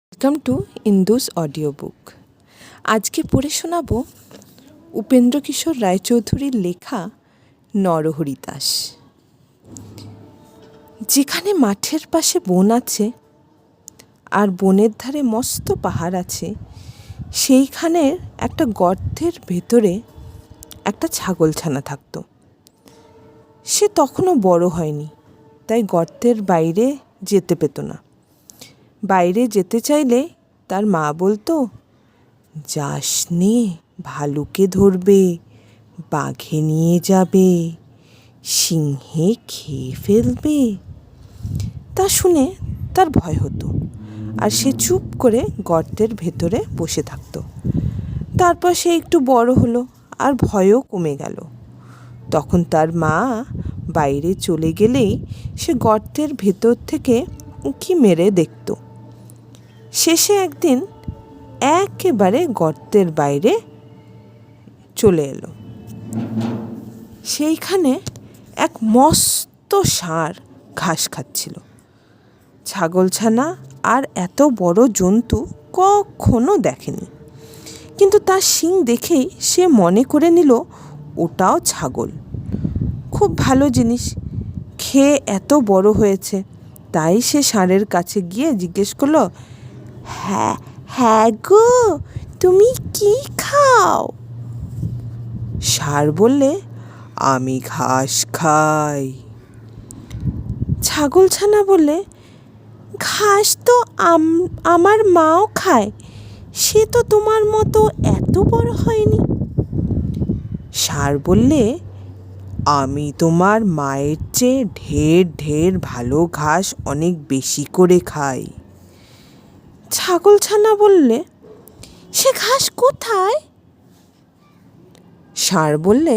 Welcome to Indus audio book. আজকে পড়ে শোনাব উপেন্দ্রকিশোর রায়চৌধুরীর লেখা নরহরি দাস। যেখানে মাঠের পাশে বন আছে আর বনের ধারে মস্ত পাহাড় আছে, সেইখানের একটা গর্তের ভেতরে একটা ছাগলছানা থাকত। সে তখনও বড় হয়নি, তাই গর্তের বাইরে যেতে পেত না। বাইরে যেতে চাইলে তার মা বলতো, যাস নে, ভালুকে ধরবে, বাঘে নিয়ে যাবে, সিংহে খেয়ে ফেলবে। তা শুনে তার ভয় হতো, আর সে চুপ করে গর্তের ভেতরে বসে থাকত। তারপর সে একটু বড় হলো আর ভয়ও কমে গেল। তখন তার মা বাইরে চলে গেলেই সে গর্তের ভেতর থেকে উঁকি মেরে দেখত। শেষে একদিন একেবারে গর্তের বাইরে চলে এলো। সেইখানে এক মস্ত ষাঁড় ঘাস খাচ্ছিল। ছাগলছানা আর এত বড় জন্তু কখনো দেখেনি, কিন্তু তার শিং দেখেই সে মনে করে নিল ওটাও ছাগল। খুব ভালো জিনিস, খেয়ে এত বড় হয়েছে। তাই সে ষাঁড়ের কাছে গিয়ে জিজ্ঞেস করলো, হ্যাঁ হ্যাঁ গো, তুমি কি খাও? ষাঁড় বললে, আমি ঘাস খাই। ছাগলছানা বললে, ঘাস তো আমার মাও খায়, সে তো তোমার মতো এত বড় হয়নি। ষাঁড় বললে, আমি তোমার মায়ের চেয়ে ঢের ঢের ভালো ঘাস অনেক বেশি করে খাই। ছাগলছানা বললে, সে ঘাস কোথায়? ষাঁড় বললে,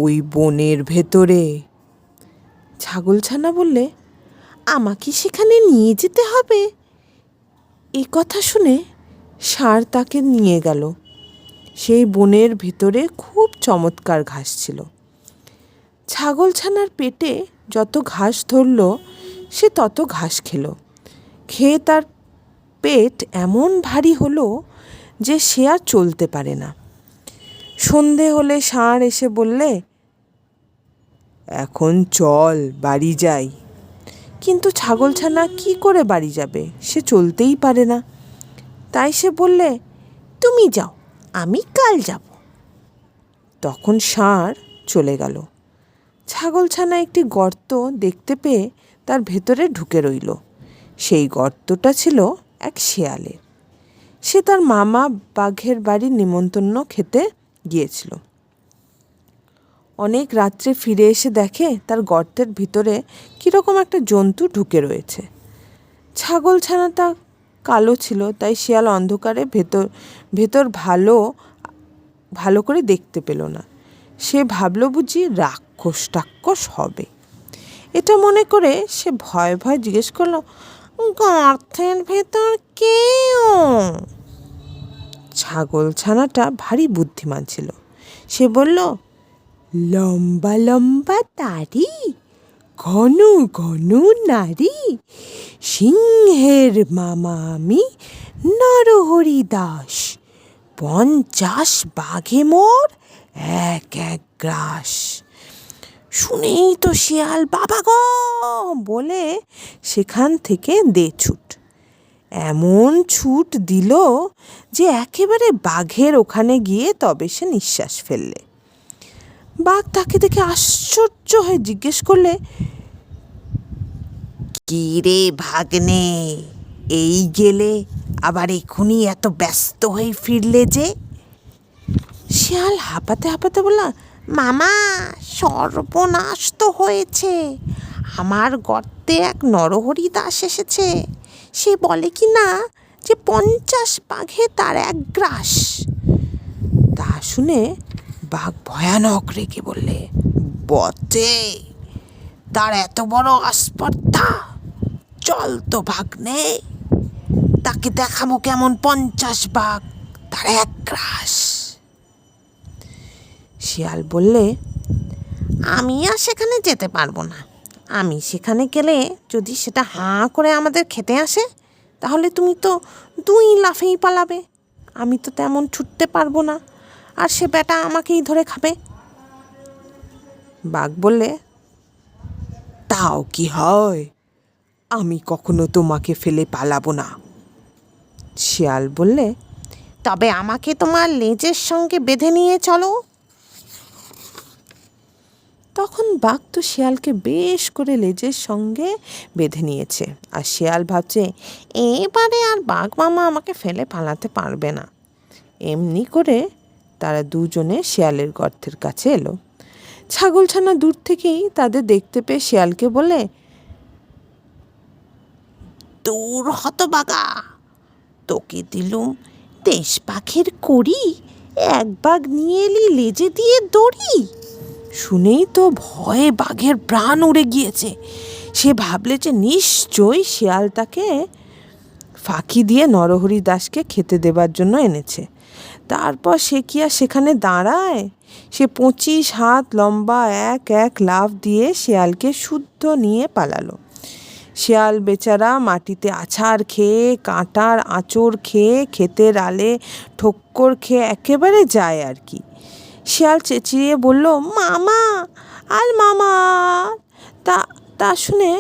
ওই বনের ভেতরে। ছাগলছানা বললে, আমাকে সেখানে নিয়ে যেতে হবে? এ কথা শুনে ষাঁড় তাকে নিয়ে গেল। সেই বনের ভেতরে খুব চমৎকার ঘাস ছিল। ছাগলছানার পেটে যত ঘাস ধরল, সে তত ঘাস খেলো। খেয়ে তার পেট এমন ভারী হলো যে সে আর চলতে পারে না। সন্ধে হলে ষাঁড় এসে বললে, এখন চল বাড়ি যাই। কিন্তু ছাগলছানা কি করে বাড়ি যাবে? সে চলতেই পারে না। তাই সে বললে, তুমি যাও, আমি কাল যাব। তখন ষাঁড় চলে গেল। ছাগলছানা একটি গর্ত দেখতে পেয়ে তার ভেতরে ঢুকে রইল। সেই গর্তটা ছিল এক শেয়ালের। সে তার মামা বাঘের বাড়ির নিমন্ত্রণ খেতে গিয়েছিল। অনেক রাত্রে ফিরে এসে দেখে তার গর্তের ভিতরে কীরকম একটা জন্তু ঢুকে রয়েছে। ছাগলছানাটা কালো ছিল, তাই শিয়াল অন্ধকারে ভেতর ভালো করে দেখতে পেল না। সে ভাবল বুঝি রাক্ষস হবে। এটা মনে করে সে ভয় ভয় জিজ্ঞেস করলো, গর্তের ভেতর কেউ? ছাগলছানাটা ভারী বুদ্ধিমান ছিল। সে বলল, লম্বা লম্বা দাড়ি, ঘন ঘন নারী, সিংহের মামা আমি নরহরি দাস, 50 বাঘে মোর এক এক গ্রাস। শুনেই তো শিয়াল বাবা গো বলে সেখান থেকে দে ছুট। এমন ছুট দিল যে একেবারে বাঘের ওখানে গিয়ে তবে সে নিঃশ্বাস ফেললে। বাঘ তাকে দেখে আশ্চর্য হয়ে জিজ্ঞেস করলে, কি রে ভাগ্নে, এই গেলে আবার এখুনি এত ব্যস্ত হয়ে ফিরলে যে? শিয়াল হাঁপাতে হাঁপাতে বলল, মামা, সর্বনাশ তো হয়েছে। আমার গর্তে এক নরহরি দাস এসেছে। সে বলে কি না যে 50 বাঘে তার এক গ্রাস। তা শুনে বাঘ ভয়ানক রেগে বললে, বটে, তার এত বড় আস্পর্ধা! চল তো ভাগ্নে, তাকে দেখাবো কেমন 50 বাঘ তার এক গ্রাস। শিয়াল বললে, আমি আর সেখানে যেতে পারবো না। আমি সেখানে গেলে যদি সেটা হাঁ করে আমাদের খেতে আসে, তাহলে তুমি তো 2 লাফেই পালাবে। আমি তো তেমন ছুটতে পারবো না, আর সে ব্যাটা আমাকেই ধরে খাবে। বাঘ বললে, তাও কি হয়, আমি কখনো তোমাকে ফেলে পালাবো না। শিয়াল বললে, তবে আমাকে তোমার লেজের সঙ্গে বেঁধে নিয়ে চলো। তখন বাঘ তো শিয়ালকে বেশ করে লেজের সঙ্গে বেঁধে নিয়েছে, আর শিয়াল ভাবছে, এবারে আর বাঘ মামা আমাকে ফেলে পালাতে পারবে না। এমনি করে তারা দুজনে শিয়ালের গর্তের কাছে এলো। ছাগলছানা দূর থেকেই তাদের দেখতে পেয়ে শিয়ালকে বলে, দূর হতভাগা, তোকে দিলুম দেশ পাখির কড়ি, এক বাঘ নিয়ে এলি লেজে দিয়ে দড়ি। শুনেই তো ভয়ে বাঘের প্রাণ উড়ে গিয়েছে। সে ভাবলে যে নিশ্চয়ই শিয়াল তাকে ফাঁকি দিয়ে নরহরি দাসকে খেতে দেবার জন্য এনেছে। তারপর সে কি আর সেখানে দাঁড়ায়? সে 25 হাত লম্বা এক লাফ দিয়ে শিয়ালকে শুদ্ধ নিয়ে পালালো। শিয়াল বেচারা মাটিতে আছাড় খেয়ে, কাঁটার আঁচড় খেয়ে, ক্ষেতের আলে ঠক্কর খেয়ে একেবারে যায় আর কি। শিয়াল চেঁচিয়ে বলল, মামা আর মামা। তা শুনে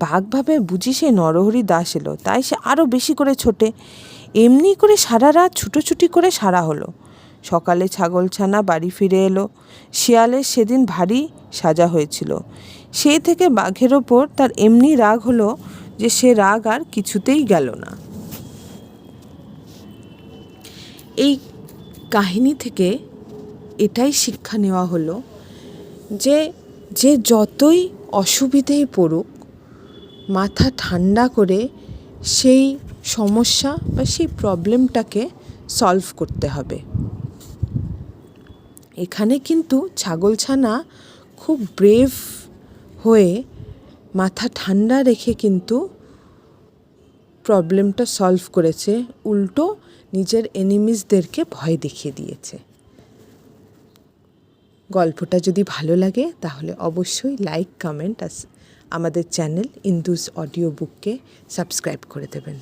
বাঘ ভাবে বুঝি সে নরহরি দাস এলো, তাই সে আরও বেশি করে ছোটে। এমনি করে সারা রাত ছুটোছুটি করে সারা হলো। সকালে ছাগলছানা বাড়ি ফিরে এলো। শিয়ালের সেদিন ভারী সাজা হয়েছিল। সেই থেকে বাঘের ওপর তার এমনি রাগ হলো যে সে রাগ আর কিছুতেই গেল না। এই কাহিনী থেকে এটাই শিক্ষা নেওয়া হলো যে যতই অসুবিধেই পড়ুক, মাথা ঠান্ডা করে সেই সমস্যা বা সেই প্রবলেমটাকে সলভ করতে হবে। এখানে কিন্তু ছাগলছানা খুব ব্রেভ হয়ে মাথা ঠান্ডা রেখে কিন্তু প্রবলেমটা সলভ করেছে, উল্টো নিজের এনিমিসদেরকে ভয় দেখিয়ে দিয়েছে। গল্পটা যদি ভালো লাগে তাহলে অবশ্যই লাইক, কমেন্ট আর আমাদের চ্যানেল ইন্দুস অডিও বুককে সাবস্ক্রাইব করে দেবেন।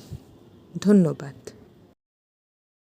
ধন্যবাদ।